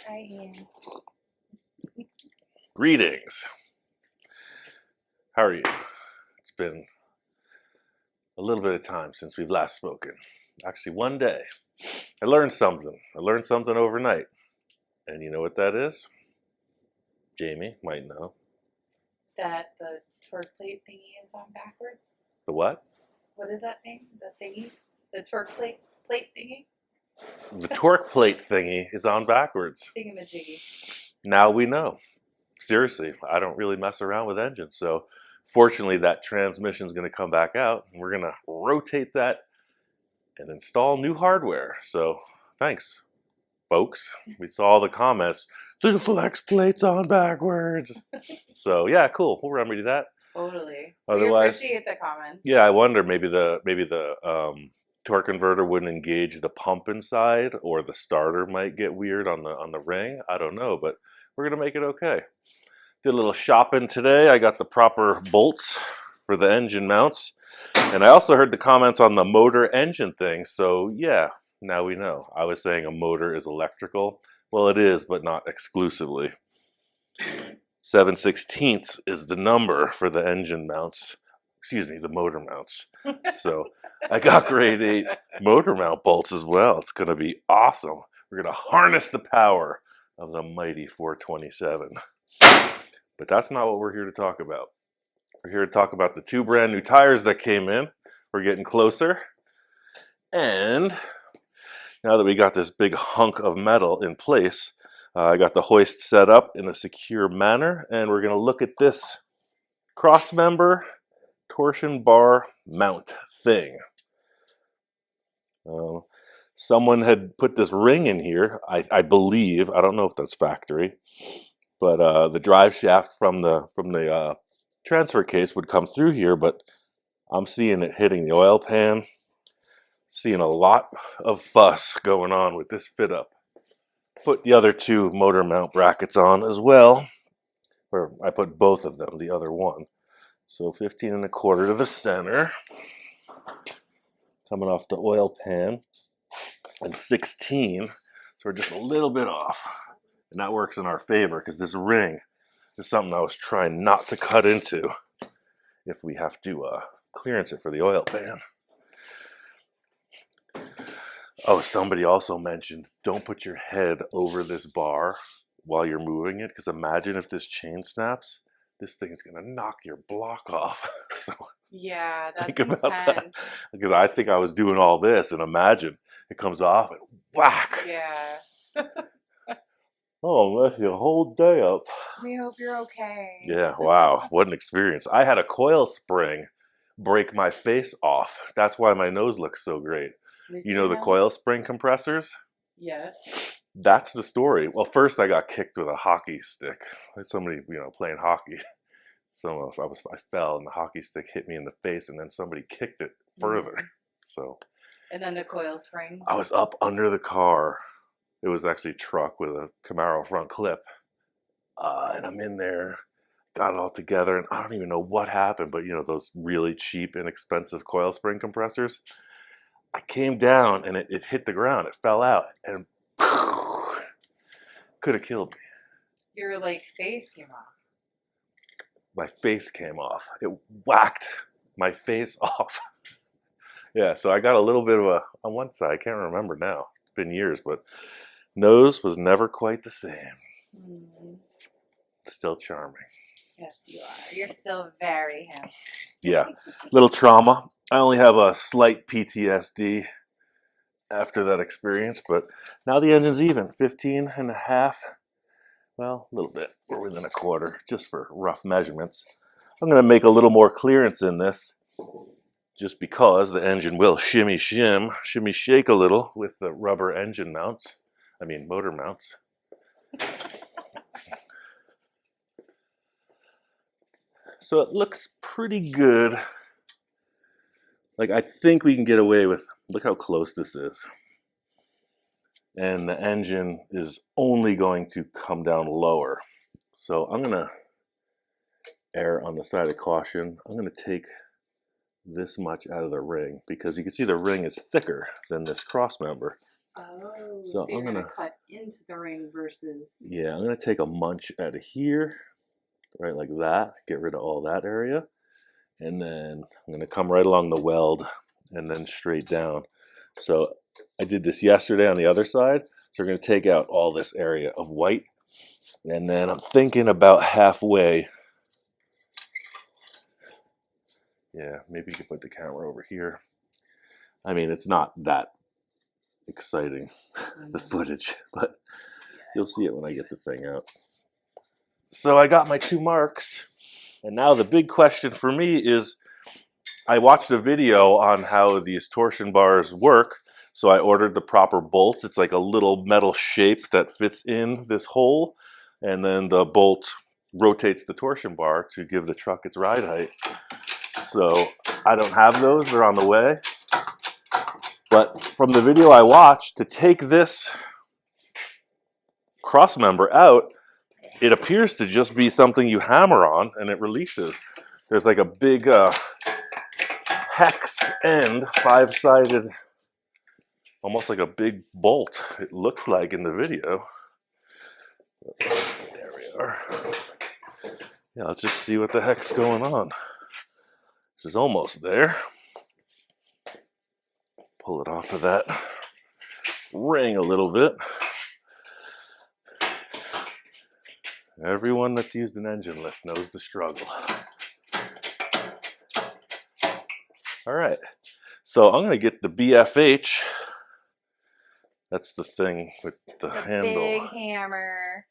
Hi, Ian. Greetings. How are you? It's been a little bit of time since we've last spoken. Actually, one day. I learned something. I learned something overnight. And you know what that is? Jamie might know. That the torque plate thingy is on backwards. The what? What is that thing? The thingy? The torque plate thingy? The torque plate thingy is on backwards. Thingamajiggy. Now we know. Seriously, I don't really mess around with engines. So fortunately, that transmission is going to come back out. And we're going to rotate that and install new hardware. So thanks, folks. We saw all the comments. The flex plate's on backwards. So yeah, cool. We'll remedy that. Totally. Otherwise, we appreciate the comments. yeah, I wonder maybe the torque converter wouldn't engage the pump inside, or the starter might get weird on the ring. I don't know, but we're gonna make it okay. Did a little shopping today. I got the proper bolts for the engine mounts, and I also heard the comments on the motor engine thing. So yeah, now we know. I was saying a motor is electrical. Well, it is, but not exclusively. 7/16 is the number for the engine mounts. Excuse me, the motor mounts. So I got grade 8 motor mount bolts as well. It's going to be awesome. We're going to harness the power of the mighty 427. But that's not what we're here to talk about. We're here to talk about the 2 brand new tires that came in. We're getting closer. And now that we got this big hunk of metal in place, I got the hoist set up in a secure manner, and we're going to look at this cross-member torsion bar mount thing. Someone had put this ring in here, I believe. I don't know if that's factory, but the drive shaft from the transfer case would come through here, but I'm seeing it hitting the oil pan. Seeing a lot of fuss going on with this fit up. Put the other 2 motor mount brackets on as well, or I put both of them, the other one. So 15 1/4 to the center, coming off the oil pan, and 16, so we're just a little bit off. And that works in our favor because this ring is something I was trying not to cut into if we have to clearance it for the oil pan. Oh, somebody also mentioned don't put your head over this bar while you're moving it, because imagine if this chain snaps. This thing is going to knock your block off. So yeah, that's think intense. about that. Because I think I was doing all this, and imagine it comes off and whack. Yeah. Oh, mess your whole day up. We hope you're okay. Yeah, wow. What an experience. I had a coil spring break my face off. That's why my nose looks so great. You know the coil spring compressors? Yes. That's the story. Well, first I got kicked with a hockey stick. Somebody, playing hockey. So I fell and the hockey stick hit me in the face, and then somebody kicked it further. Mm-hmm. So. And then the coil spring? I was up under the car. It was actually a truck with a Camaro front clip. And I'm in there, got it all together, and I don't even know what happened, but those really cheap, inexpensive coil spring compressors. I came down and it hit the ground. It fell out and could have killed me. Your face came off. My face came off. It whacked my face off. Yeah, so I got a little bit of on one side. I can't remember now. It's been years, but nose was never quite the same. Mm-hmm. Still charming. Yes, you are. You're still very handsome. Yeah, little trauma. I only have a slight PTSD after that experience, but now the engine's even. 15 1/2. Well, a little bit. We're within 1/4, just for rough measurements. I'm going to make a little more clearance in this, just because the engine will shimmy shake a little with the rubber engine mounts. Motor mounts. So it looks pretty good. I think we can get away with, look how close this is. And the engine is only going to come down lower. So I'm going to err on the side of caution. I'm going to take this much out of the ring, because you can see the ring is thicker than this cross member. Oh, so you're going to cut into the ring versus. Yeah, I'm gonna take a munch out of here, right like that, get rid of all that area. And then I'm gonna come right along the weld and then straight down. So I did this yesterday on the other side. So we're gonna take out all this area of white. And then I'm thinking about halfway. Yeah, maybe you could put the camera over here. I mean, it's not that exciting, the footage, but you'll see it when I get the thing out. So I got my 2 marks, and now the big question for me is, I watched a video on how these torsion bars work, so I ordered the proper bolts. It's like a little metal shape that fits in this hole, and then the bolt rotates the torsion bar to give the truck its ride height. So I don't have those, they're on the way. But from the video I watched, to take this cross member out, it appears to just be something you hammer on and it releases. There's like a big hex end, 5-sided, almost like a big bolt, it looks like in the video. There we are. Yeah, let's just see what the heck's going on. This is almost there. Pull it off of that ring a little bit. Everyone that's used an engine lift knows the struggle. All right, so I'm gonna get the BFH. That's the thing with the handle. Big hammer.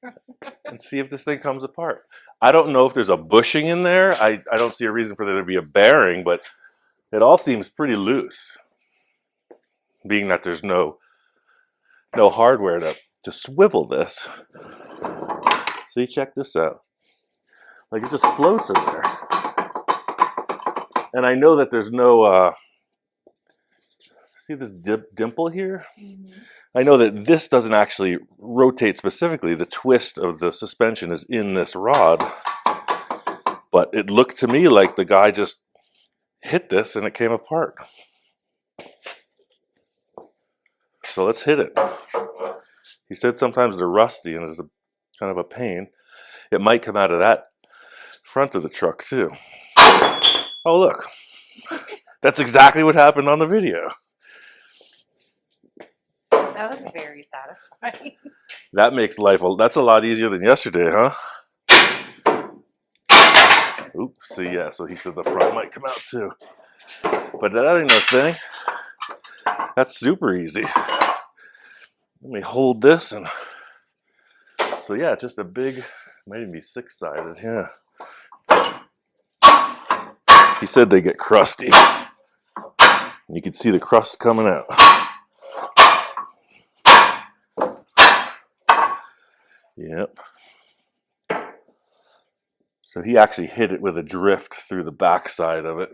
And see if this thing comes apart. I don't know if there's a bushing in there. I don't see a reason for there to be a bearing, but it all seems pretty loose. Being that there's no hardware to swivel this. See, check this out. Like it just floats in there. And I know that there's no, see this dimple here? Mm-hmm. I know that this doesn't actually rotate specifically. The twist of the suspension is in this rod. But it looked to me like the guy just hit this and it came apart. So let's hit it. He said sometimes they're rusty and it's kind of a pain. It might come out of that front of the truck too. Oh look, that's exactly what happened on the video. That was very satisfying. That makes life, that's a lot easier than yesterday, huh? Oops, so yeah, so he said the front might come out too. But that ain't no thing. That's super easy. Let me hold this and, so yeah, it's just a big, might even be 6-sided, yeah. He said they get crusty. You can see the crust coming out. Yep. So he actually hit it with a drift through the back side of it.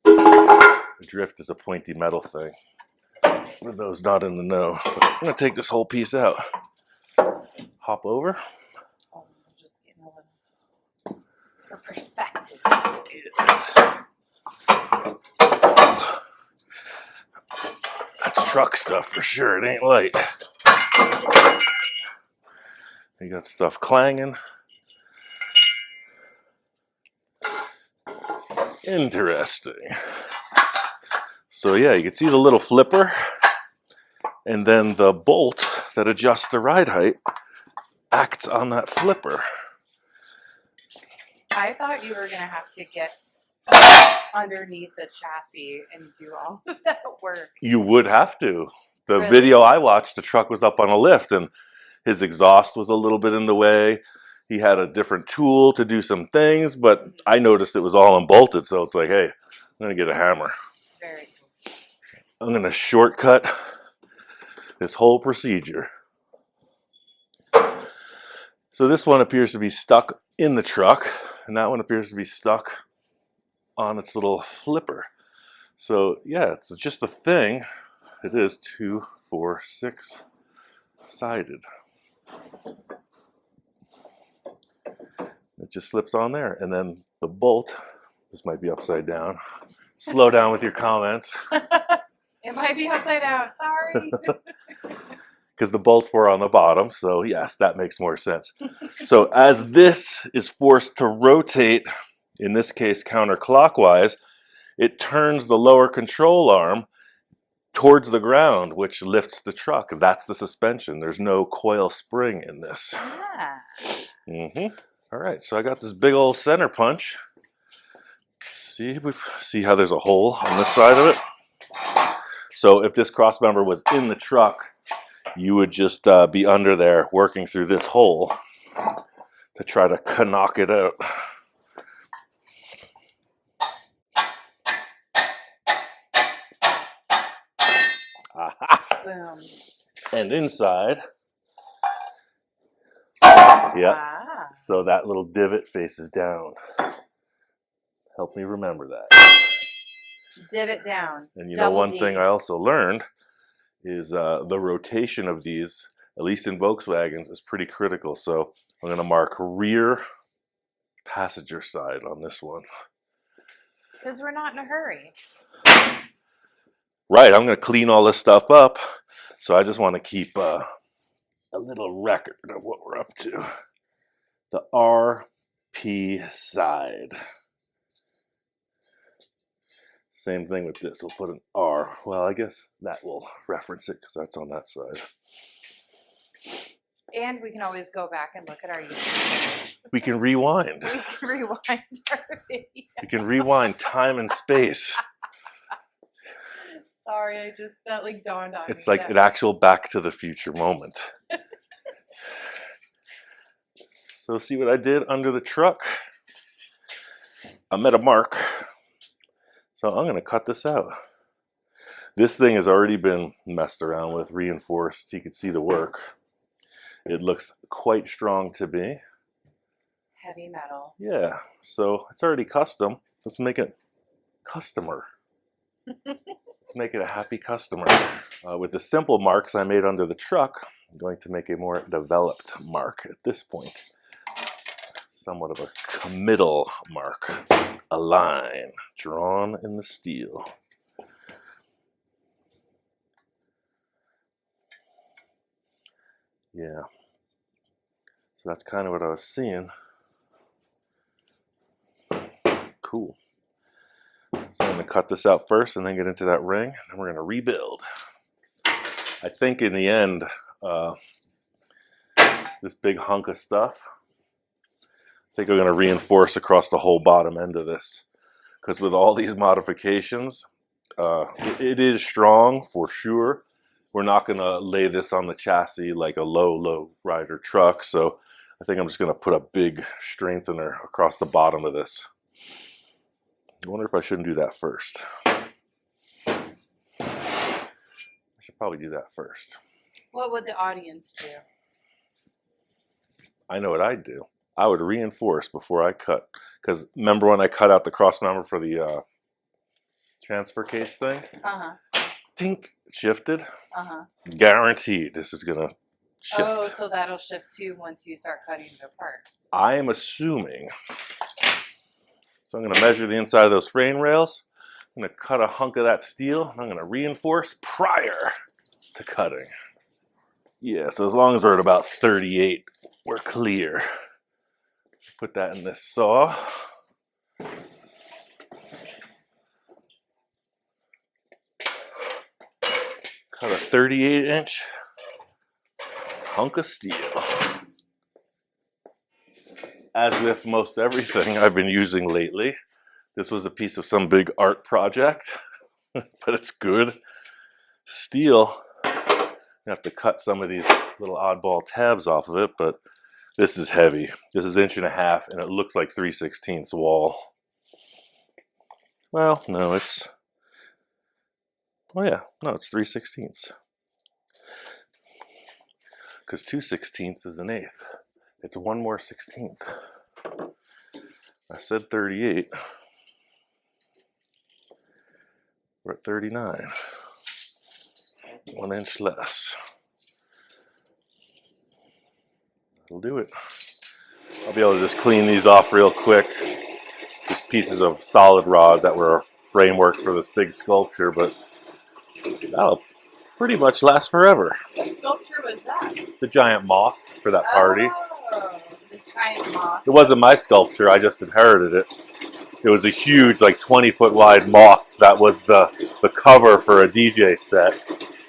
The drift is a pointy metal thing. For those not in the know. But I'm going to take this whole piece out. Hop over. Oh, just getting a little for perspective. That's truck stuff for sure. It ain't light. You got stuff clanging. Interesting. So yeah, you can see the little flipper and then the bolt that adjusts the ride height acts on that flipper. I thought you were going to have to get underneath the chassis and do all of that work. You would have to. The Really? video I watched, the truck was up on a lift and his exhaust was a little bit in the way. He had a different tool to do some things, but I noticed it was all unbolted, so it's like, hey, I'm going to get a hammer. Very cool. I'm going to shortcut this whole procedure. So this one appears to be stuck in the truck, and that one appears to be stuck on its little flipper. So yeah, it's just a thing. It is 2, 4, 6 sided. It just slips on there, and then the bolt, this might be upside down. Slow down with your comments. It might be upside down, sorry. because the bolts were on the bottom. So yes, that makes more sense. So as this is forced to rotate, in this case counterclockwise, it turns the lower control arm towards the ground, which lifts the truck. That's the suspension. There's no coil spring in this. Ah. All right, so I got this big old center punch. See how there's a hole on this side of it? So if this cross member was in the truck, you would just be under there working through this hole to try to knock it out. Boom. And inside, yeah, Ah. so that little divot faces down. Help me remember that. Divot down. And you know, Double one D. thing I also learned is the rotation of these, at least in Volkswagens, is pretty critical. So I'm going to mark rear passenger side on this one. Because we're not in a hurry. Right, I'm going to clean all this stuff up. So I just want to keep a little record of what we're up to. The RP side. Same thing with this. We'll put an R. Well, I guess that will reference it because that's on that side. And we can always go back and look at our YouTube. We can rewind. We can rewind our video. We can rewind time and space. Sorry, that like dawned on me. It's like an actual Back to the Future moment. So see what I did under the truck? I'm at a mark. So I'm going to cut this out. This thing has already been messed around with, reinforced. You can see the work. It looks quite strong to me. Heavy metal. Yeah, so it's already custom. Let's make it customer. Let's make it a happy customer. With the simple marks I made under the truck, I'm going to make a more developed mark at this point. Somewhat of a committal mark. A line drawn in the steel. Yeah. So that's kind of what I was seeing. Cool. So I'm going to cut this out first and then get into that ring, and we're going to rebuild. I think in the end, this big hunk of stuff, I think I'm going to reinforce across the whole bottom end of this. Because with all these modifications, it is strong for sure. We're not going to lay this on the chassis like a low rider truck. So I think I'm just going to put a big strengthener across the bottom of this. I wonder if I shouldn't do that first. I should probably do that first. What would the audience do? I know what I'd do. I would reinforce before I cut. Because remember when I cut out the cross member for the transfer case thing? Uh-huh. Tink, shifted. Uh-huh. Guaranteed this is going to shift. Oh, so that'll shift too once you start cutting it apart. I am assuming. So I'm going to measure the inside of those frame rails. I'm going to cut a hunk of that steel. And I'm going to reinforce prior to cutting. Yeah, so as long as we're at about 38, we're clear. Put that in this saw. Cut a 38-inch hunk of steel. As with most everything I've been using lately, this was a piece of some big art project, but it's good. Steel, you have to cut some of these little oddball tabs off of it, but this is heavy. This is 1.5 inches, and it looks like 3/16 wall. Well, no, it's... Oh yeah, no, it's 3/16. Because 2/16 is 1/8. It's 1 more 16th. I said 38. We're at 39. 1 inch less. That'll do it. I'll be able to just clean these off real quick. Just pieces of solid rod that were a framework for this big sculpture, but that'll pretty much last forever. The sculpture was the giant moth for that party. Oh, the giant moth. It wasn't my sculpture, I just inherited it. It was a huge, like 20-foot wide moth that was the cover for a DJ set.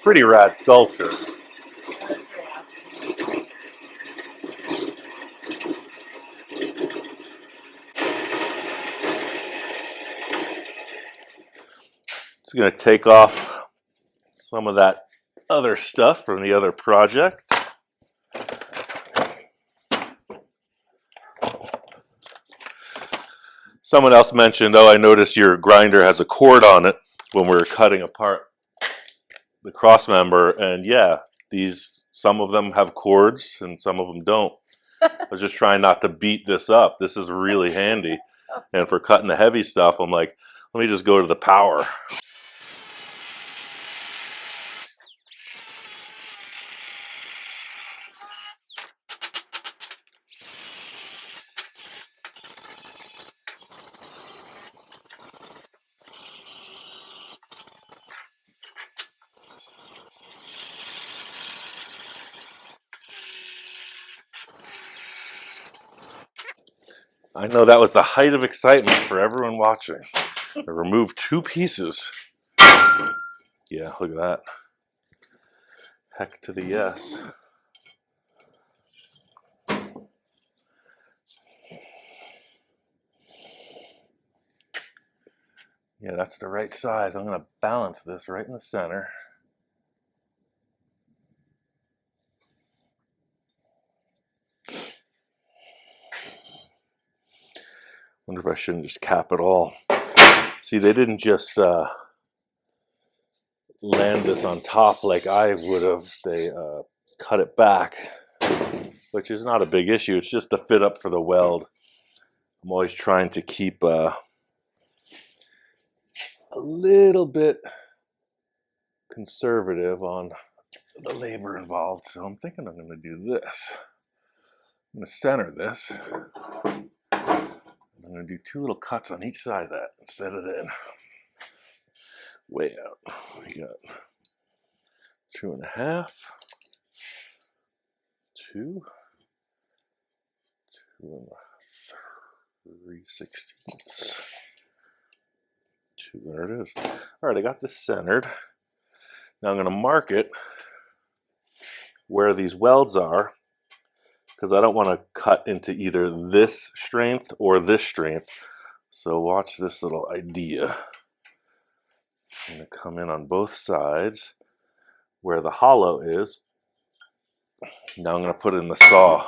Pretty rad sculpture. Just going to take off some of that other stuff from the other project. Someone else mentioned, oh, I noticed your grinder has a cord on it when we were cutting apart the cross member. And yeah, some of them have cords and some of them don't. I was just trying not to beat this up. This is really handy. And for cutting the heavy stuff, I'm like, let me just go to the power. I know that was the height of excitement for everyone watching. I removed 2 pieces. Yeah, look at that. Heck to the yes. Yeah, that's the right size. I'm going to balance this right in the center. Wonder if I shouldn't just cap it all. See, they didn't just land this on top like I would have. They cut it back, which is not a big issue. It's just the fit up for the weld. I'm always trying to keep a little bit conservative on the labor involved. So I'm thinking I'm going to do this. I'm going to center this. I'm going to do 2 little cuts on each side of that and set it in. Way out. We got 2.5, 2, 2 3/16. 2. There it is. All right, I got this centered. Now I'm going to mark it where these welds are, because I don't want to cut into either this strength or this strength. So watch this little idea. I'm going to come in on both sides where the hollow is. Now I'm going to put it in the saw.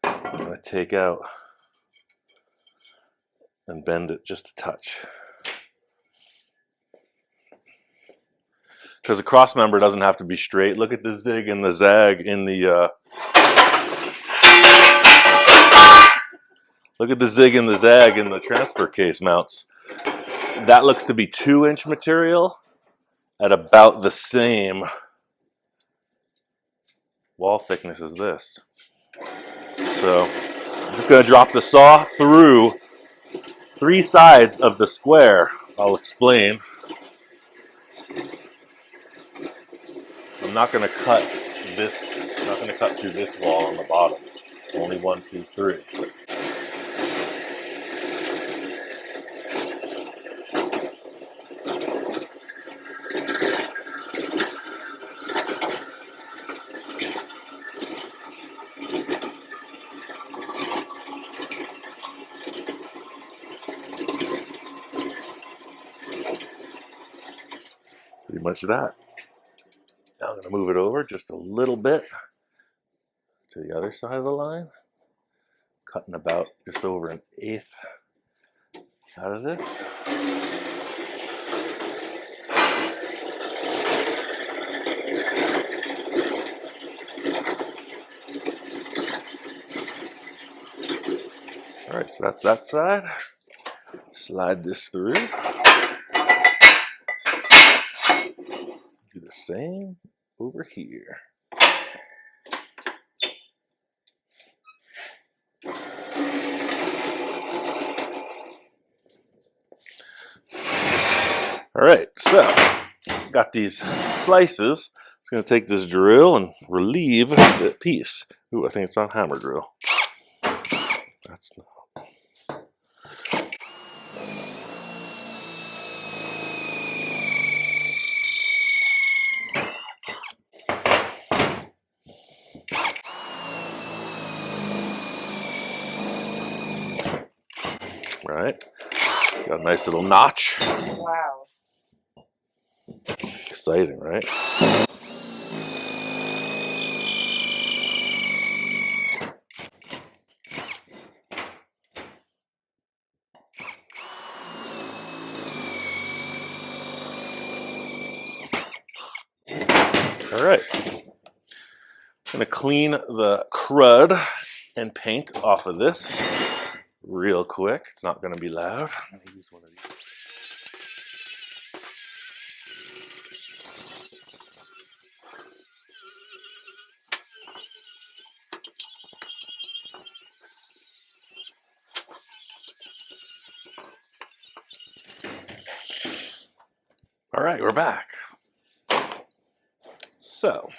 I'm going to take out and bend it just a touch. Because the cross member doesn't have to be straight. Look at the zig and the zag in the look at the zig and the zag in the transfer case mounts. That looks to be 2-inch material at about the same wall thickness as this. So I'm just going to drop the saw through 3 sides of the square. I'll explain. I'm not going to cut this. I'm not going to cut through this wall on the bottom. Only 1, 2, 3. Pretty much that. Now I'm going to move it over just a little bit to the other side of the line, cutting about just over 1/8 out of this. All right, so that's that side. Slide this through. Do the same over here. All right, so got these slices. It's going to take this drill and relieve the piece. Ooh, I think it's on hammer drill. That's not. Right. Got a nice little notch. Wow. Exciting, right? All right. I'm going to clean the crud and paint off of this real quick. It's not going to be loud. I'm going to use one of these. All right, we're back. So,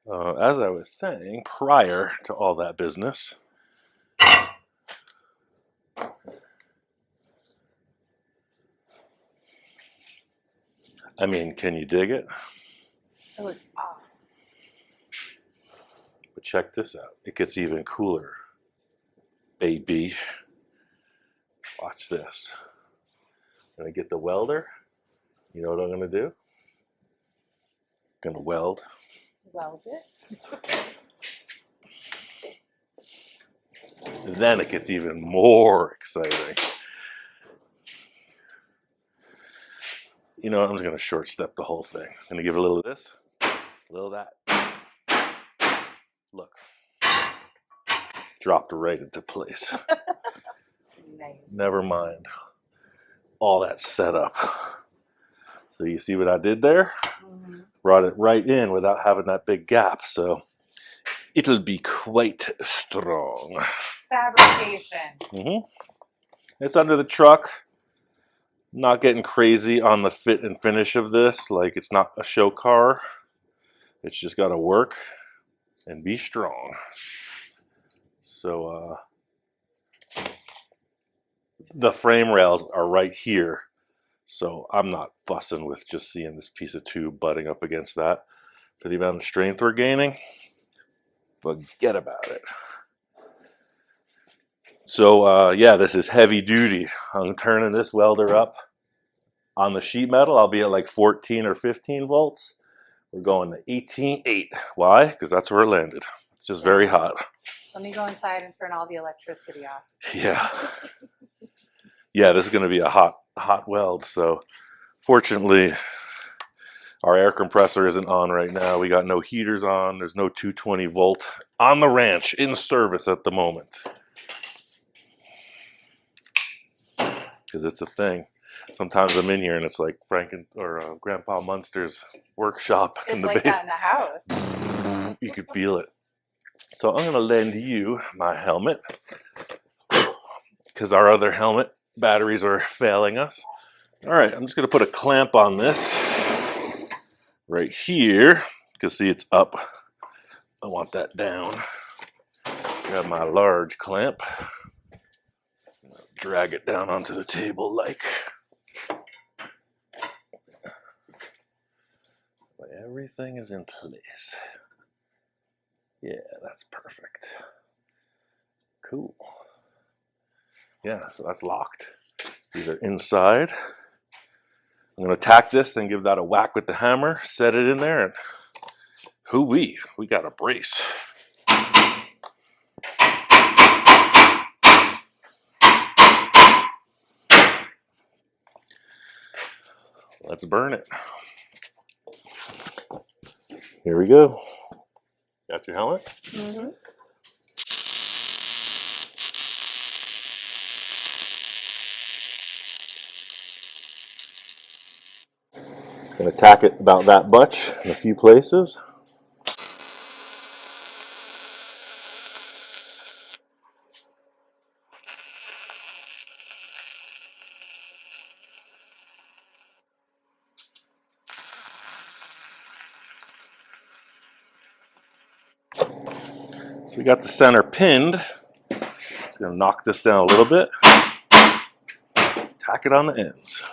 as I was saying, prior to all that business, I mean, can you dig it? It looks awesome. But check this out. It gets even cooler, baby. Watch this. I'm going to get the welder. You know what I'm going to do? I'm going to weld. Weld it. Then it gets even more exciting. You know what? I'm just going to short step the whole thing. I'm going to give it a little of this, a little of that. Look. Dropped right into place. Nice. Never mind all that setup. So you see what I did there? Mm-hmm. Brought it right in without having that big gap. So it'll be quite strong. Fabrication. Mm-hmm. It's under the truck. Not getting crazy on the fit and finish of this. Like, it's not a show car. It's just got to work and be strong. So the frame rails are right here. So I'm not fussing with just seeing this piece of tube butting up against that. For the amount of strength we're gaining, forget about it. So yeah, this is heavy duty. I'm turning this welder up on the sheet metal. I'll be at like 14 or 15 volts. We're going to 18.8. Why? Because that's where it landed. It's just very hot. Let me go inside and turn all the electricity off. Yeah. Yeah, this is going to be a hot weld. So fortunately, our air compressor isn't on right now. We got no heaters on. There's no 220 volt on the ranch in service at the moment. Because it's a thing. Sometimes I'm in here and it's like Grandpa Munster's workshop in the It's like basement. that in the house. You can feel it. So I'm going to lend you my helmet because our other helmet batteries are failing us. All right, I'm just going to put a clamp on this right here. You can see it's up. I want that down. Grab my large clamp. Drag it down onto the table like. Everything is in place. Yeah, that's perfect. Cool. Yeah, so that's locked. These are inside. I'm going to tack this and give that a whack with the hammer, set it in there, and hoo-wee, we got a brace. Let's burn it. Here we go. Got your helmet? Mm-hmm. Just going to tack it about that much in a few places. we got the center pinned. Just gonna knock this down a little bit. Tack it on the ends.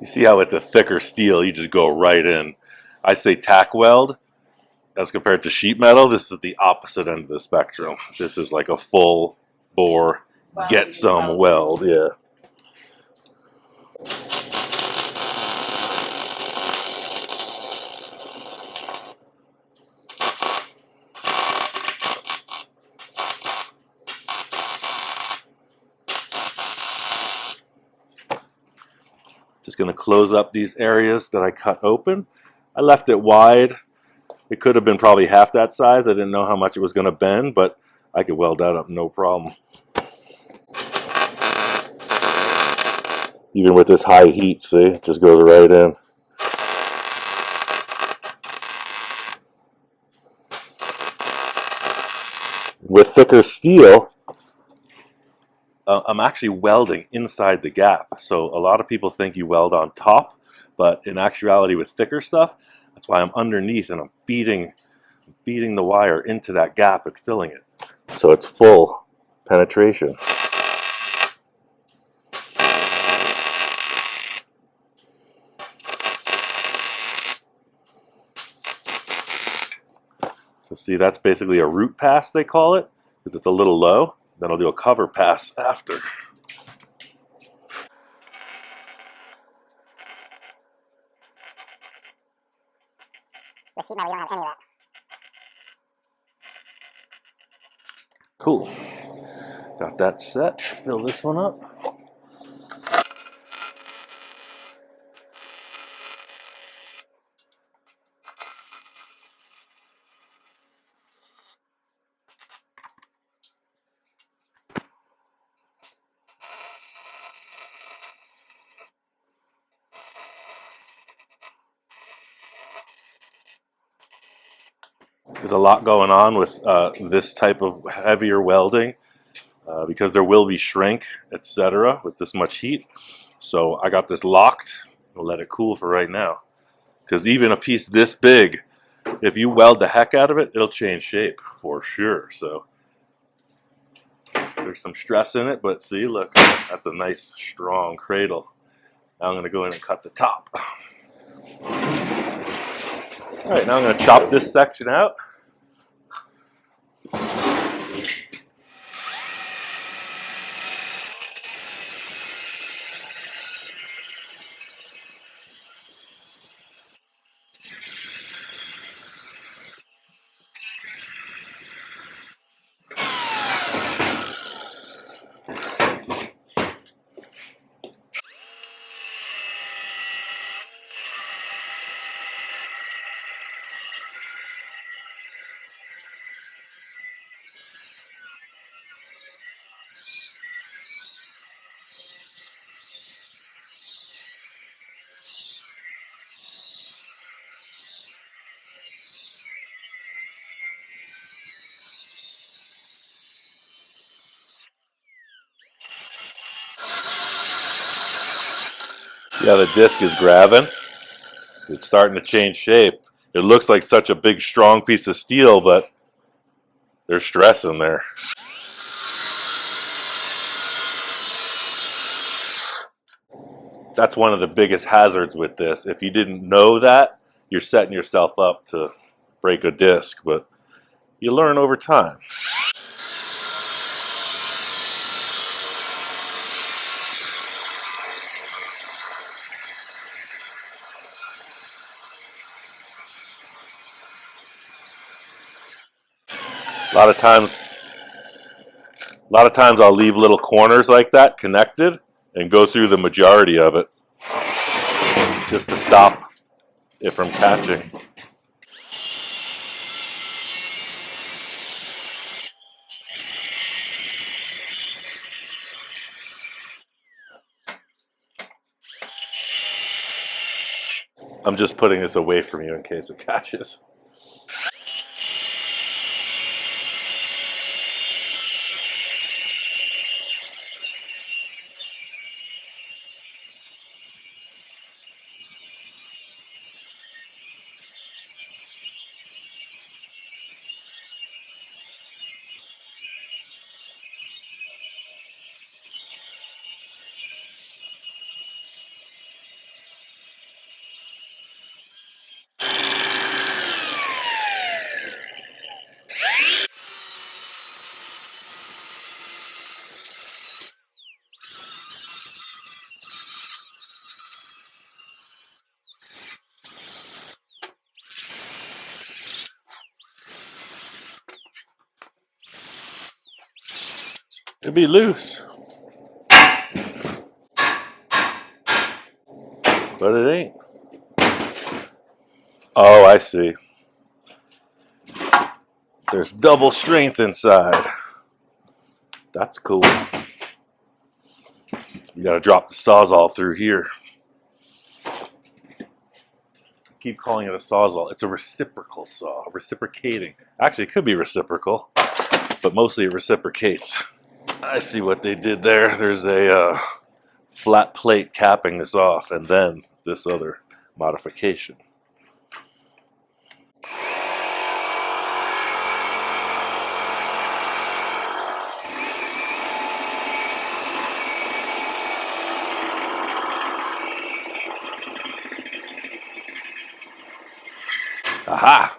You see how with the thicker steel, you just go right in. I say tack weld as compared to sheet metal. This is the opposite end of the spectrum. This is like a full bore, get some weld, yeah. Just going to close up these areas that I cut open. I left it wide. It could have been probably half that size. I didn't know how much it was going to bend, but I could weld that up no problem. Even with this high heat, see, it just goes right in. With thicker steel, I'm actually welding inside the gap. So a lot of people think you weld on top, but in actuality with thicker stuff, that's why I'm underneath and I'm feeding the wire into that gap and filling it. So it's full penetration. So see, that's basically a root pass, they call it, because it's a little low. Then I'll do a cover pass after. With sheet metal, you don't have any of that. Cool. Got that set. Fill this one up. There's a lot going on with this type of heavier welding because there will be shrink, etc. with this much heat. So I got this locked. I'll let it cool for right now. Because even a piece this big, if you weld the heck out of it, it'll change shape for sure. So there's some stress in it, but see, look, that's a nice strong cradle. Now I'm going to go in and cut the top. All right, now I'm going to chop this section out. Yeah, the disc is grabbing. It's starting to change shape. It looks like such a big, strong piece of steel, but there's stress in there. That's one of the biggest hazards with this. If you didn't know that, you're setting yourself up to break a disc, but you learn over time. A lot of times I'll leave little corners like that connected and go through the majority of it just to stop it from catching. I'm just putting this away from you in case it catches. It'd be loose, but it ain't. Oh, I see. There's double strength inside. That's cool. You gotta drop the sawzall through here. Keep calling it a sawzall. It's a reciprocal saw, reciprocating. Actually, it could be reciprocal, but mostly it reciprocates. I see what they did there. There's a flat plate capping this off, and then this other modification. Aha!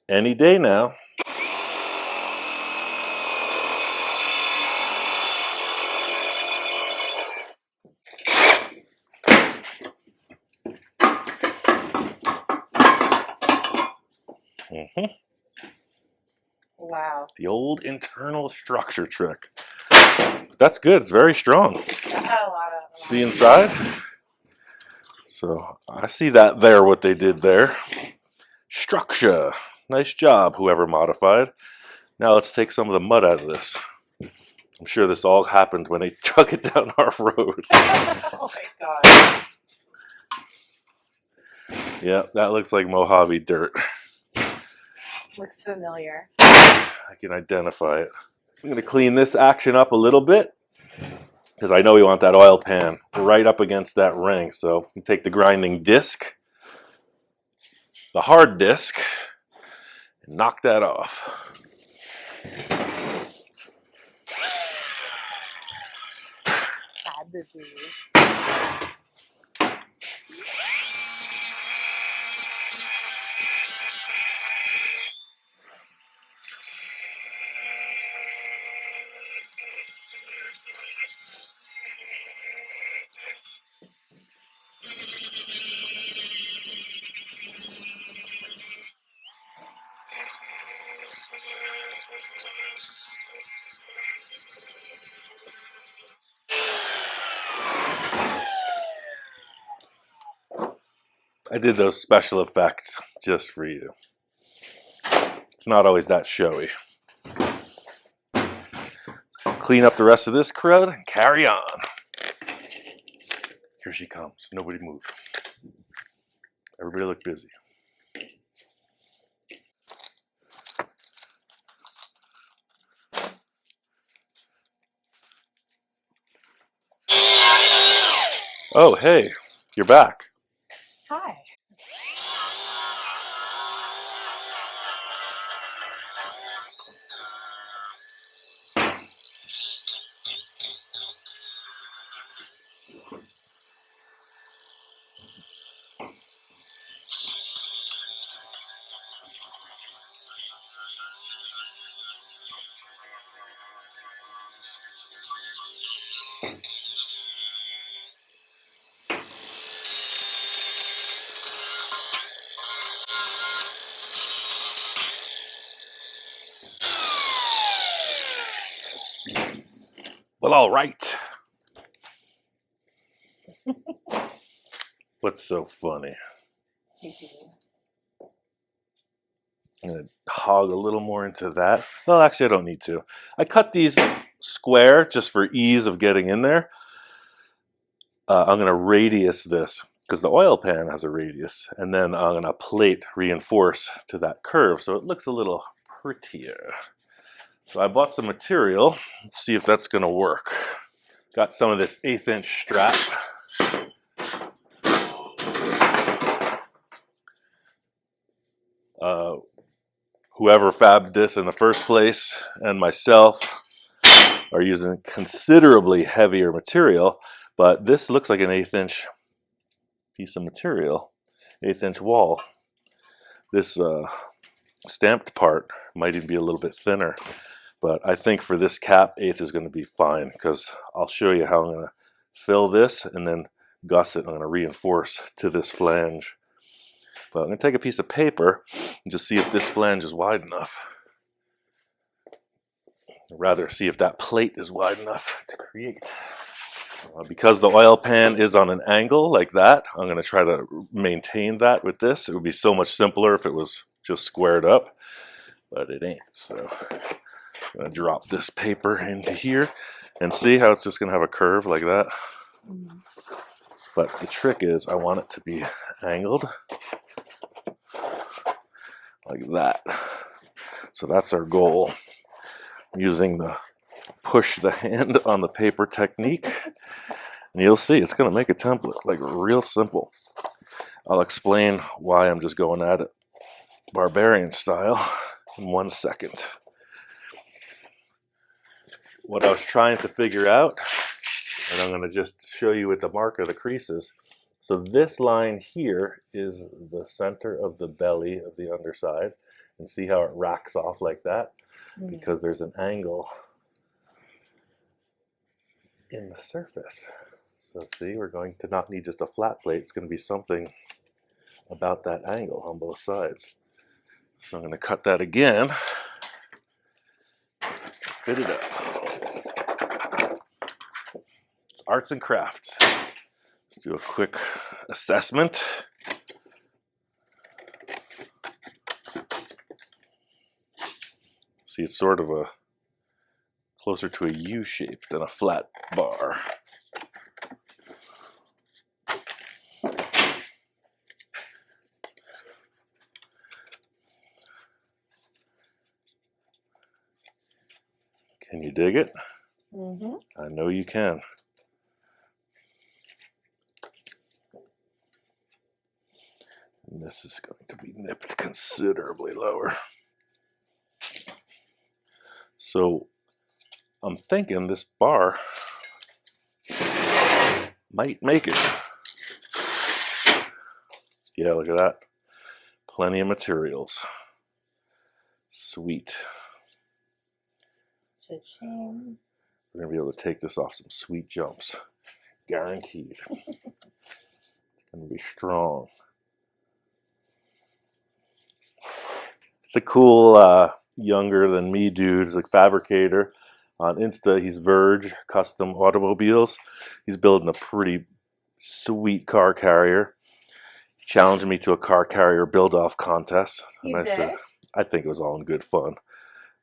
Any day now. Wow. The old internal structure trick. That's good. It's very strong. That had a lot of. See inside? So I see that there, what they did there. Structure. Nice job, whoever modified. Now let's take some of the mud out of this. I'm sure this all happened when they truck it down our road. Oh my god. Yeah, that looks like Mojave dirt. Looks familiar. I can identify it. I'm going to clean this action up a little bit because I know we want that oil pan right up against that ring. So you take the grinding disc, the hard disc, and knock that off. Had the booze. I did those special effects just for you. It's not always that showy. Clean up the rest of this crud and carry on. Here she comes. Nobody move. Everybody look busy. Oh, hey, you're back. Hi. Well, all right. What's so funny? I'm going to hog a little more into that. Well, actually, I don't need to. I cut these square just for ease of getting in there. I'm going to radius this because the oil pan has a radius. And then I'm going to plate reinforce to that curve so it looks a little prettier. So I bought some material. Let's see if that's going to work. Got some of this 1/8 inch strap. Whoever fabbed this in the first place and myself are using considerably heavier material, but this looks like an 1/8 inch piece of material, 1/8 inch wall. This stamped part might even be a little bit thinner, but I think for this cap, 1/8 is going to be fine because I'll show you how I'm going to fill this and then gusset. I'm going to reinforce to this flange. But I'm going to take a piece of paper and just see if this flange is wide enough. Or rather, see if that plate is wide enough to create. Because the oil pan is on an angle like that, I'm going to try to maintain that with this. It would be so much simpler if it was just squared up, but it ain't. So I'm going to drop this paper into here and see how it's just going to have a curve like that. But the trick is I want it to be angled like that. So that's our goal. I'm using the push the hand on the paper technique. And you'll see it's going to make a template, like real simple. I'll explain why I'm just going at it barbarian style in 1 second. What I was trying to figure out, and I'm going to just show you with the mark of the creases. So this line here is the center of the belly of the underside. And see how it racks off like that? Because there's an angle in the surface. So see, we're going to not need just a flat plate. It's going to be something about that angle on both sides. So I'm going to cut that again. Fit it up. It's arts and crafts. Let's do a quick assessment. See, it's sort of a closer to a U shape than a flat bar. Can you dig it? I know you can. And this is going to be nipped considerably lower. So I'm thinking this bar might make it. Yeah, look at that. Plenty of materials. Sweet. Cha-ching. We're going to be able to take this off some sweet jumps. Guaranteed. It's going to be strong. It's a cool younger than me dude. He's like Fabricator. On Insta, he's Verge Custom Automobiles. He's building a pretty sweet car carrier. He challenged me to a car carrier build-off contest. He And I did? said, I think it was all in good fun.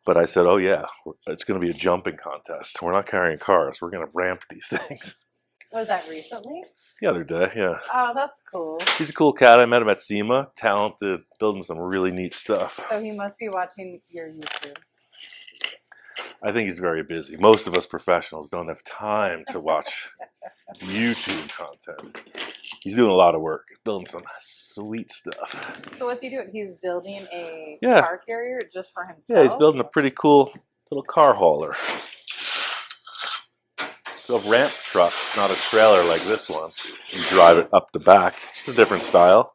But I said, oh yeah, it's going to be a jumping contest. We're not carrying cars. We're going to ramp these things. Was that recently? The other day, yeah. Oh, that's cool. He's a cool cat. I met him at SEMA. Talented, building some really neat stuff. So he must be watching your YouTube. I think he's very busy. Most of us professionals don't have time to watch YouTube content. He's doing a lot of work, building some sweet stuff. So what's he doing? He's building a Yeah. car carrier just for himself? Yeah, he's building a pretty cool little car hauler. So a ramp truck, not a trailer like this one. You drive it up the back. It's a different style.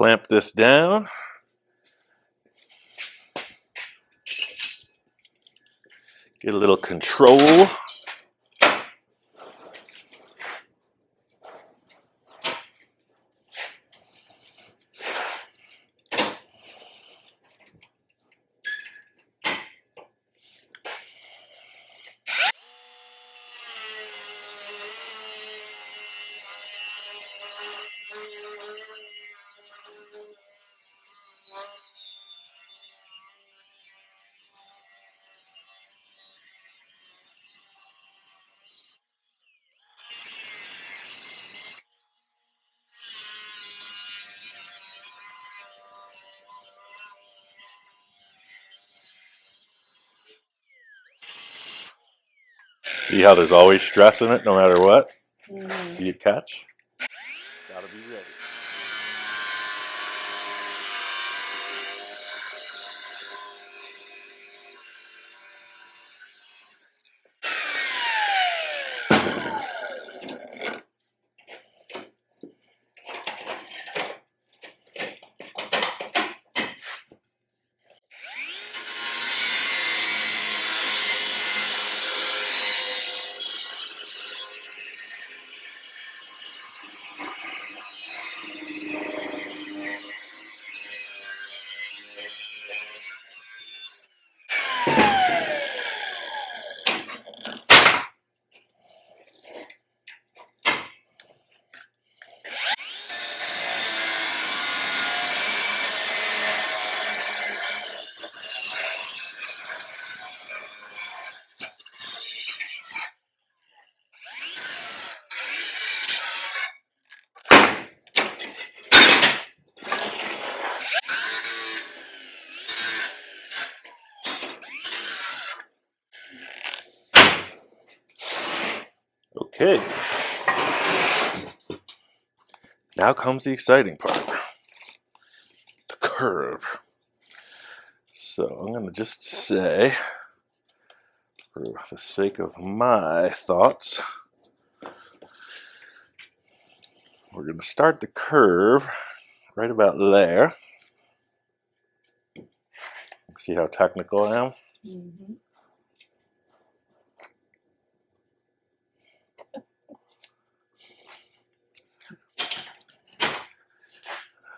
clamp this down. Get a little control. See how there's always stress in it, no matter what? See it catch? Gotta be ready. Okay. Now comes the exciting part. The curve. So I'm going to just say, for the sake of my thoughts, we're going to start the curve right about there. See how technical I am? Mm-hmm.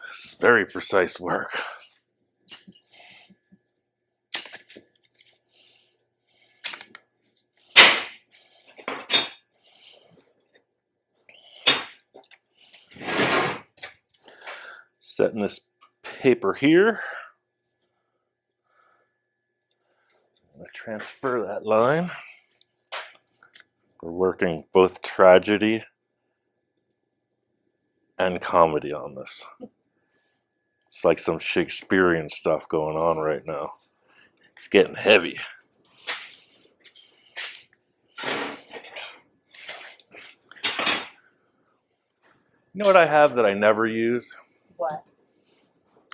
It's very precise work. Setting this paper here. I'm going to transfer that line. We're working both tragedy and comedy on this. It's like some Shakespearean stuff going on right now. It's getting heavy. You know what I have that I never use? What?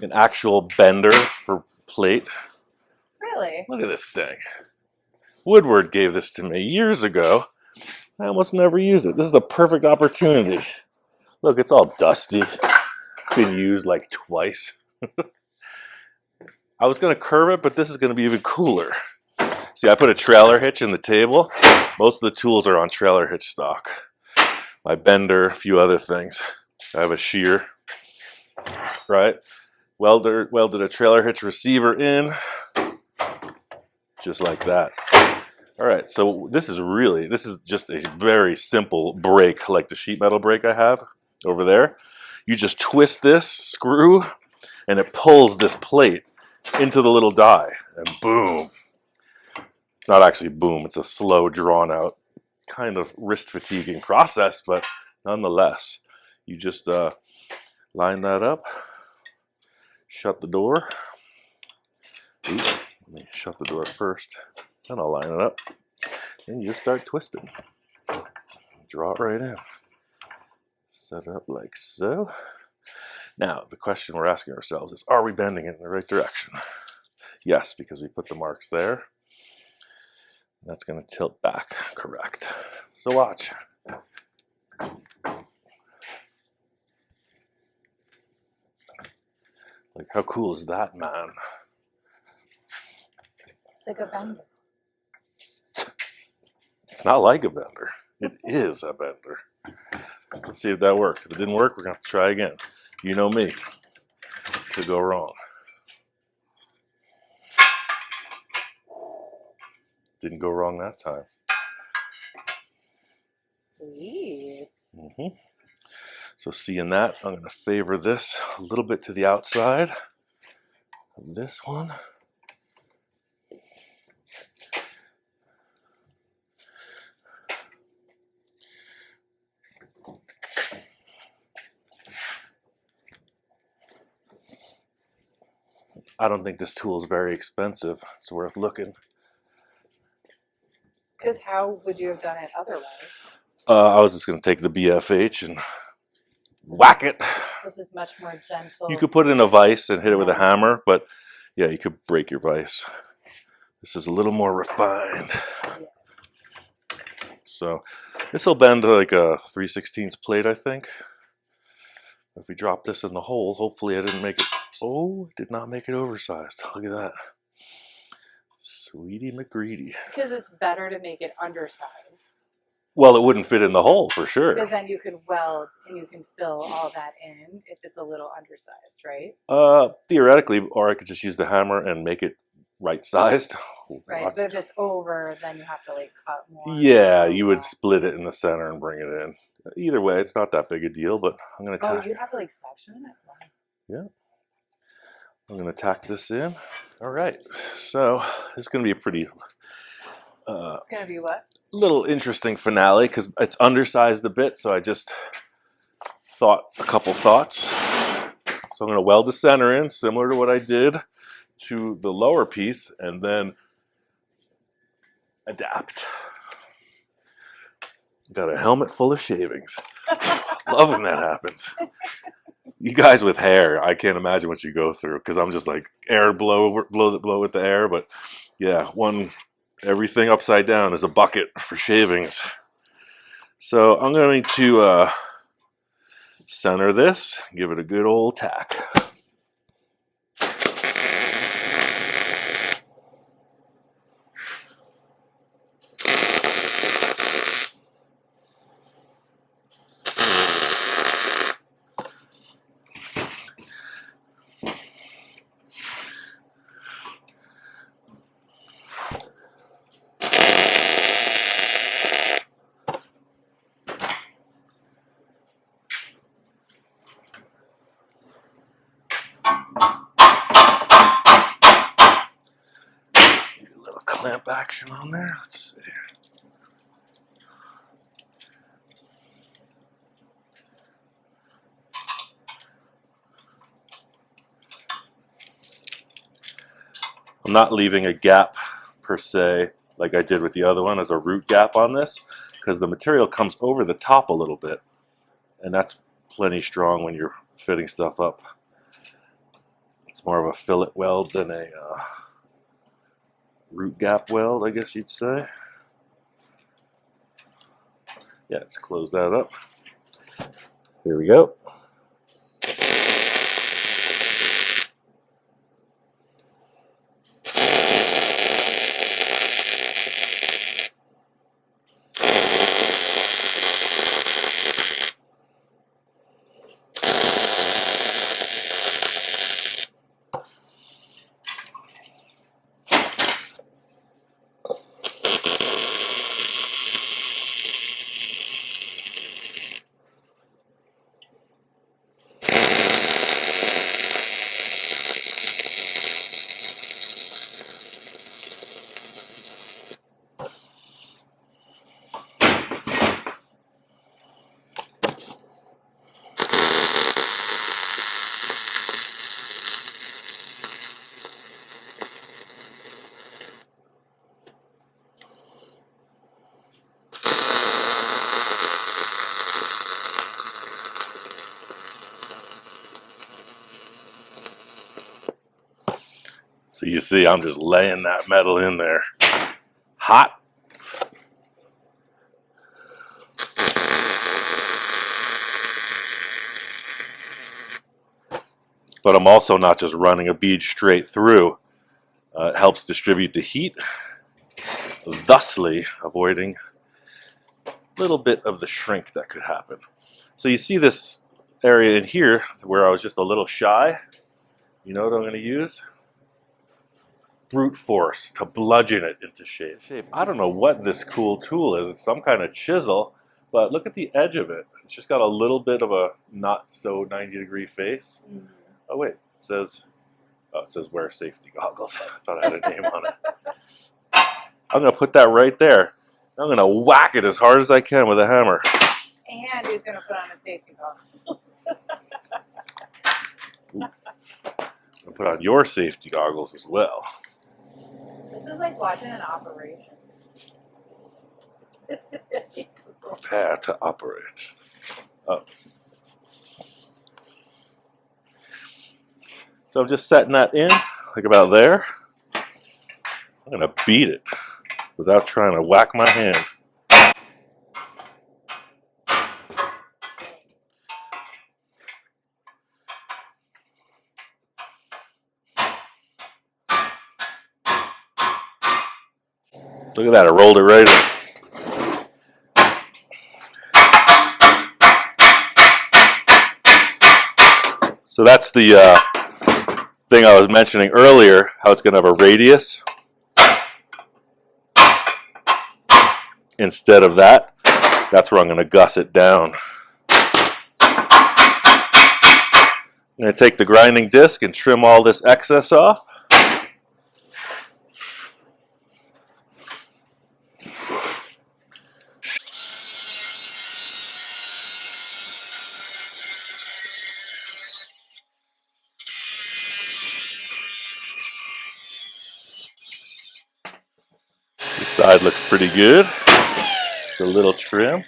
An actual bender for plate. Really? Look at this thing. Woodward gave this to me years ago. I almost never use it. This is a perfect opportunity. Look, it's all dusty. Been used like twice. I was going to curve it, but this is going to be even cooler. See, I put a trailer hitch in the table. Most of the tools are on trailer hitch stock. My bender, a few other things. I have a shear, right? Welded a trailer hitch receiver in, just like that. All right, so this is just a very simple brake, like the sheet metal brake I have over there. You just twist this screw, and it pulls this plate into the little die, and boom. It's not actually boom, it's a slow, drawn-out, kind of wrist-fatiguing process, but nonetheless, you just line that up, shut the door. Oops, let me shut the door first, then I'll line it up. And you just start twisting. Draw it right in. Set it up like so. Now, the question we're asking ourselves is, are we bending it in the right direction? Yes, because we put the marks there. That's going to tilt back, correct. So watch. Like, how cool is that, man? It's like a bender. It's not like a bender. It is a bender. Let's see if that works. If it didn't work, we're going to have to try again. You know me. Could go wrong. Didn't go wrong that time. Sweet. So seeing that, I'm going to favor this a little bit to the outside of this one. I don't think this tool is very expensive. It's worth looking. Because how would you have done it otherwise? I was just going to take the BFH and whack it. This is much more gentle. You could put it in a vise and hit it with a hammer, but yeah, you could break your vise. This is a little more refined. Yes. So this will bend like a 3/16 plate, I think. If we drop this in the hole, hopefully I didn't make it. Oh, did not make it oversized. Look at that. Sweetie McGreedy. Because it's better to make it undersized. Well, it wouldn't fit in the hole for sure. Because then you can weld and you can fill all that in if it's a little undersized, right? Theoretically, or I could just use the hammer and make it right sized. Right, but if it's over, then you have to like cut more. Yeah, you would split it in the center and bring it in. Either way, it's not that big a deal, but I'm going to Oh, tack. you have to like section it? Wow. Yeah. I'm going to tack this in. All right. So it's going to be a pretty It's going to be what? little interesting finale because it's undersized a bit. So I just thought a couple thoughts. So I'm going to weld the center in similar to what I did to the lower piece and then adapt. Got a helmet full of shavings. Love when that happens. You guys with hair, I can't imagine what you go through because I'm just like air blow with the air. But yeah, everything upside down is a bucket for shavings. So I'm going to center this, give it a good old tack. Clamp action on there. Let's see. I'm not leaving a gap per se like I did with the other one as a root gap on this because the material comes over the top a little bit and that's plenty strong when you're fitting stuff up. It's more of a fillet weld than a root gap weld, I guess you'd say. Yeah, let's close that up. Here we go. So you see, I'm just laying that metal in there. Hot. but I'm also not just running a bead straight through. It helps distribute the heat, thusly avoiding a little bit of the shrink that could happen. So you see this area in here where I was just a little shy. You know what I'm going to use? Brute force to bludgeon it into shape. I don't know what this cool tool is. It's some kind of chisel, but look at the edge of it. It's just got a little bit of a not so 90-degree face. Mm. Oh wait, it says wear safety goggles. I thought I had a name on it. I'm going to put that right there. I'm going to whack it as hard as I can with a hammer. And he's going to put on a safety goggles. And put on your safety goggles as well. This is like watching an operation. It's really cool. Prepare to operate. Oh. So I'm just setting that in, like about there. I'm going to beat it without trying to whack my hand. Look at that, I rolled it right in. So that's the thing I was mentioning earlier, how it's going to have a radius instead of that. That's where I'm going to gus it down. I'm going to take the grinding disc and trim all this excess off. This side looks pretty good. It's a little trim.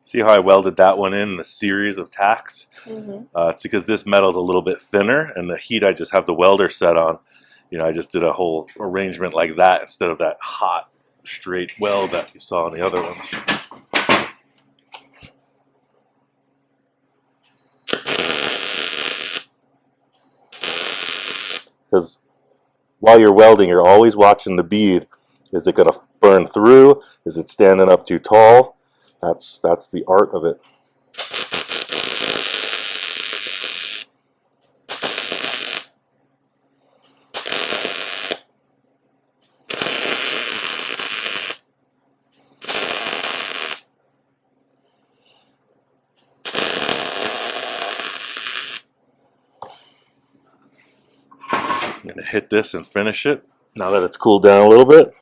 See how I welded that one in a series of tacks? It's because this metal is a little bit thinner, and the heat I just have the welder set on. You know, I just did a whole arrangement like that instead of that hot, straight weld that you saw on the other ones. Because while you're welding, you're always watching the bead. Is it going to burn through? Is it standing up too tall? That's the art of it. I'm going to hit this and finish it now that it's cooled down a little bit.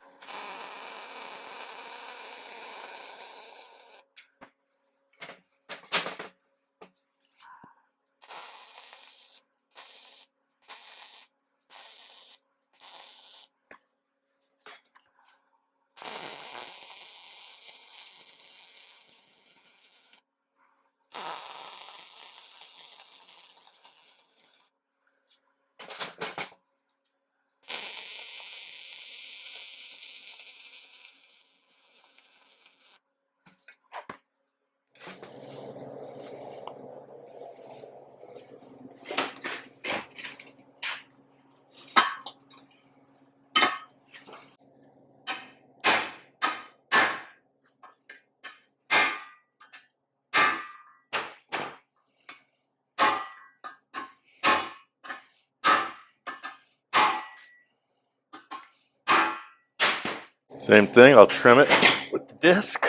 Same thing, I'll trim it with the disc.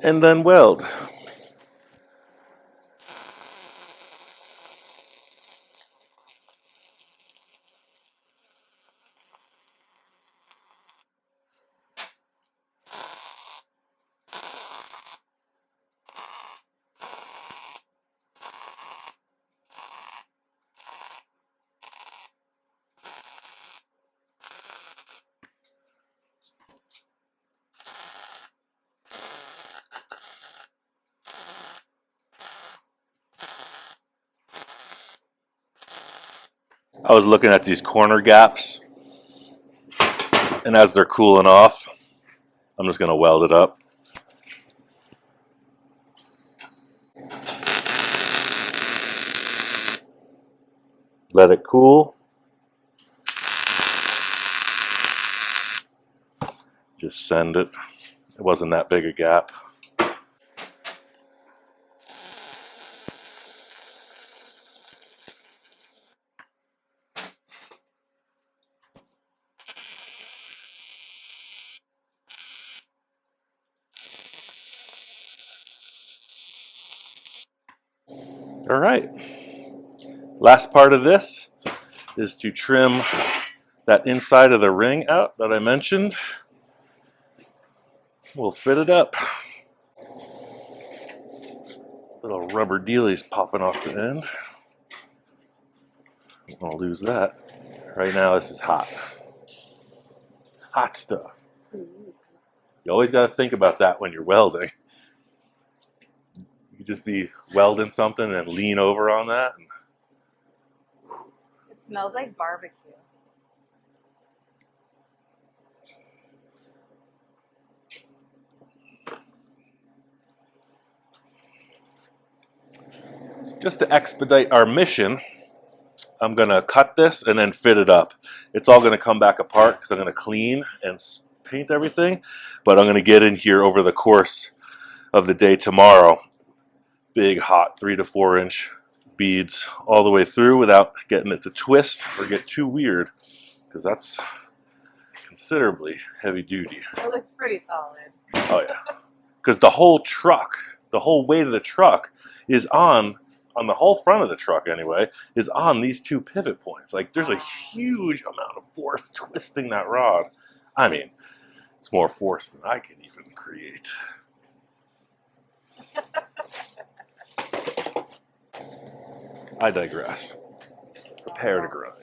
And then weld. I was looking at these corner gaps, and as they're cooling off, I'm just going to weld it up. Let it cool. Just send it. It wasn't that big a gap. All right. Last part of this is to trim that inside of the ring out that I mentioned. We'll fit it up. Little rubber dealies popping off the end. I'm gonna lose that. Right now this is hot. Hot stuff. You always got to think about that when you're welding. You could just be welding something and lean over on that. It smells like barbecue. Just to expedite our mission, I'm going to cut this and then fit it up. It's all going to come back apart because I'm going to clean and paint everything, but I'm going to get in here over the course of the day tomorrow. Big, hot 3 to 4 inch beads all the way through without getting it to twist or get too weird, because that's considerably heavy duty. It looks pretty solid. Oh yeah, because the whole truck, the whole weight of the truck is on the whole front of the truck anyway, is on these 2 pivot points. Like there's a huge amount of force twisting that rod. I mean, it's more force than I can even create. I digress. Prepare to grind.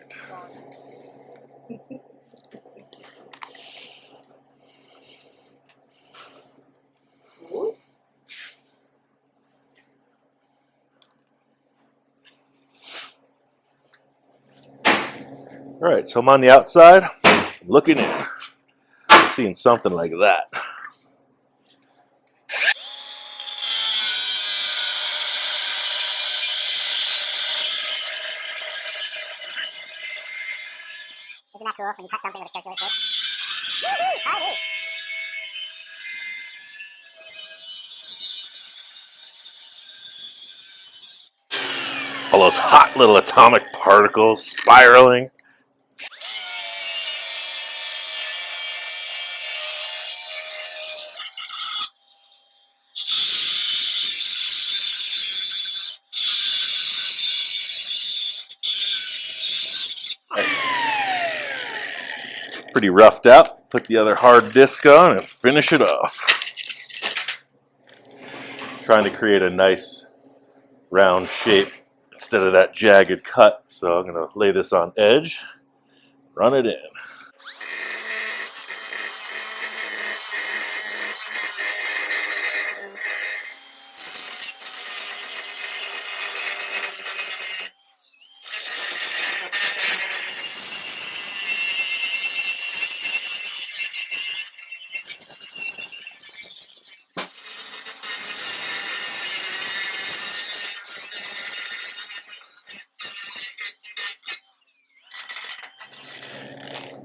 All right, so I'm on the outside, looking in, seeing something like that. Isn't that cool when you cut something with a circular switch? Woo-hoo! All those hot little atomic particles spiraling. Pretty roughed out. Put the other hard disc on and finish it off. Trying to create a nice round shape instead of that jagged cut. So I'm going to lay this on edge, run it in.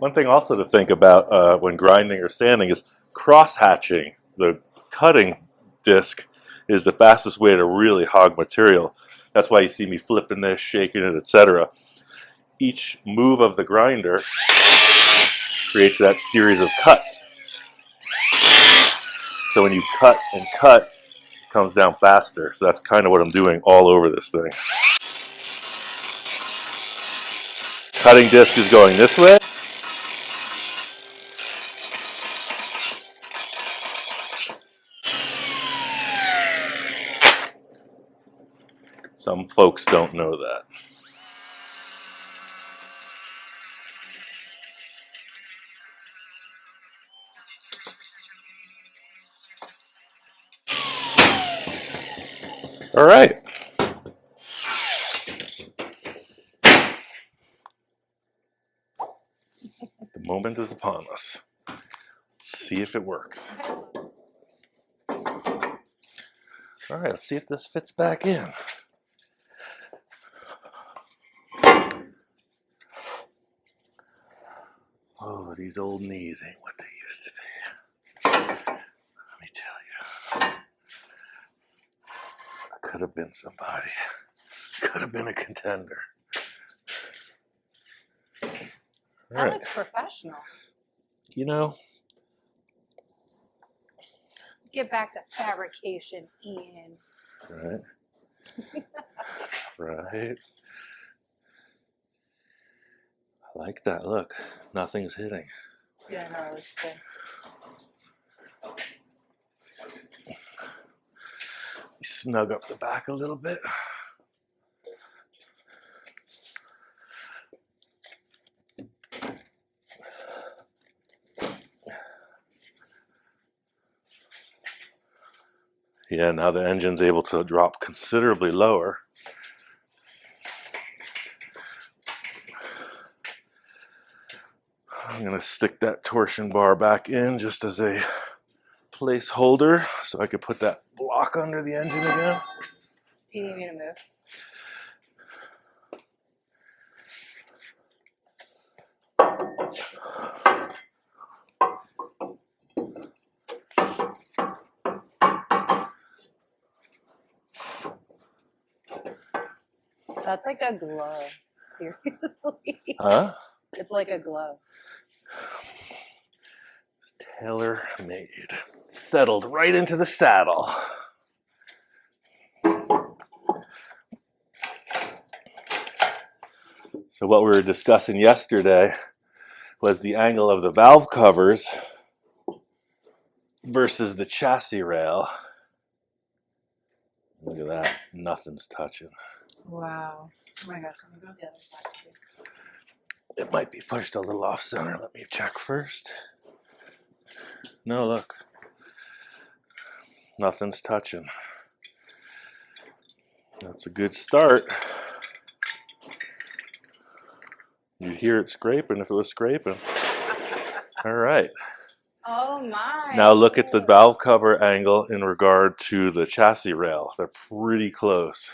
One thing also to think about when grinding or sanding is cross-hatching. The cutting disc is the fastest way to really hog material. That's why you see me flipping this, shaking it, etc. Each move of the grinder creates that series of cuts. So when you cut and cut, it comes down faster. So that's kind of what I'm doing all over this thing. Cutting disc is going this way. Some folks don't know that. All right. The moment is upon us. Let's see if it works. All right, let's see if this fits back in. Oh, these old knees ain't what they used to be. Let me tell you. I could have been somebody. Could have been a contender. All That right. looks professional. You know, Get back to fabrication, Ian. right? Right. I like that. Look, nothing's hitting. Yeah, no, it looks good. Snug up the back a little bit. Yeah, now the engine's able to drop considerably lower. I'm going to stick that torsion bar back in just as a placeholder so I could put that block under the engine again. Do you need me to move? That's like a glove. Seriously. Huh? It's like a glove. It's tailor-made. Settled right into the saddle. So what we were discussing yesterday was the angle of the valve covers versus the chassis rail. Look at that. Nothing's touching. Wow. Oh my gosh, let me go the other side too. It might be pushed a little off center. Let me check first. No, look. Nothing's touching. That's a good start. You'd hear it scraping if it was scraping. All right. Oh my. Now look at the valve cover angle in regard to the chassis rail. They're pretty close.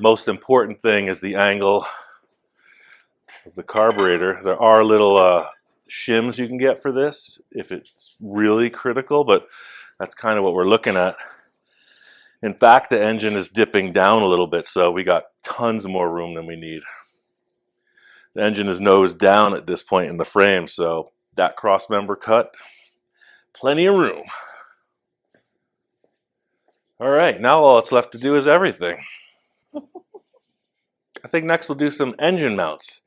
Most important thing is the angle of the carburetor. There are little shims you can get for this if it's really critical, but that's kind of what we're looking at. In fact, the engine is dipping down a little bit, so we got tons more room than we need. The engine is nose down at this point in the frame, so that cross member cut, plenty of room. All right, now all that's left to do is everything. I think next we'll do some engine mounts.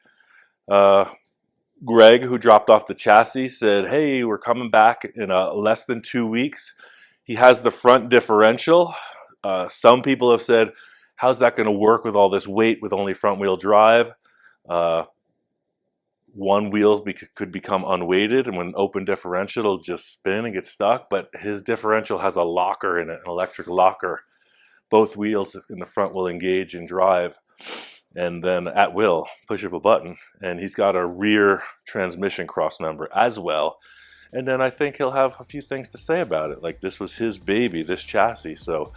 Greg, who dropped off the chassis, said, hey, we're coming back in less than 2 weeks. He has the front differential. Some people have said, how's that going to work with all this weight with only front wheel drive? One wheel could become unweighted, and when open differential, it'll just spin and get stuck. But his differential has a locker in it, an electric locker. Both wheels in the front will engage and drive, and then at will, push of a button. And he's got a rear transmission cross member as well. And then I think he'll have a few things to say about it. Like, this was his baby, this chassis. So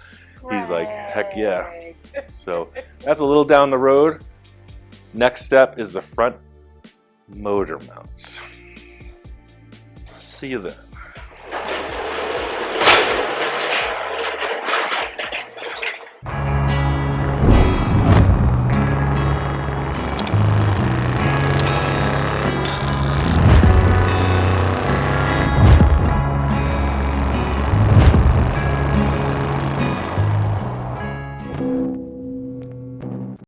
he's like, heck yeah. So that's a little down the road. Next step is the front motor mounts. See you then.